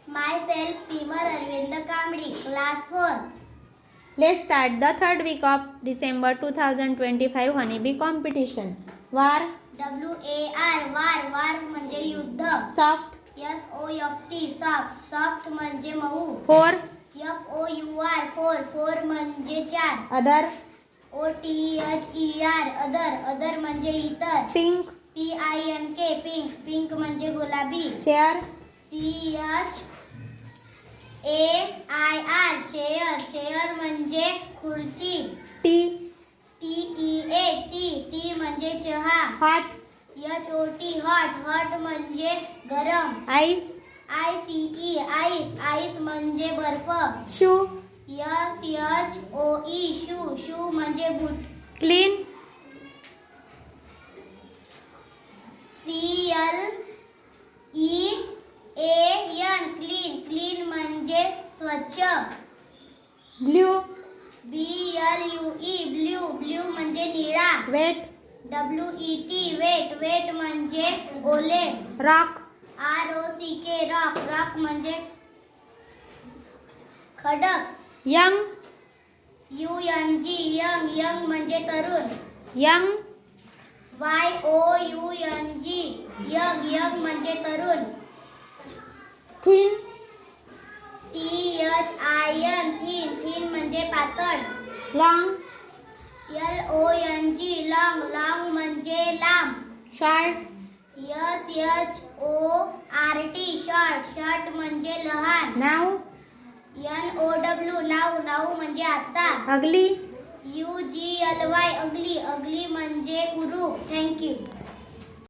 Myself, Simar Arvind Kamdi, Class 4. Let's start the third week of December 2025 honeybee competition. War, WAR, war म्हणजे युद्ध. soft, SOFT, soft, soft म्हणजे मऊ. four, FOUR, four म्हणजे चार. other, OTHER, other म्हणजे इतर. pink, PINK, pink म्हणजे गुलाबी. chair, CHAIR, chair म्हणजे खुर्ची. tea, TEA, म्हणजे चहा. hot, HOT, hot म्हणजे गरम. ice, ICE, म्हणजे बर्फ. shoe, SHOE, shoe म्हणजे बूट. clean, CLEAN, clean म्हणजे स्वच्छ. blue, BLUE, म्हणजे निळा. wet, WET, wet म्हणजे ओले. rock, ROCK, rock म्हणजे खडक. young, UNG, young म्हणजे तरुण. young, YOUNG, young म्हणजे तरुण. thin, THIN, म्हणजे पातळ. long, LONG, म्हणजे लांब. short, SHORT, short म्हणजे लहान. now, NOW, म्हणजे आता. ugly, UGLY, ugly म्हणजे कुरूप. थँक्यू.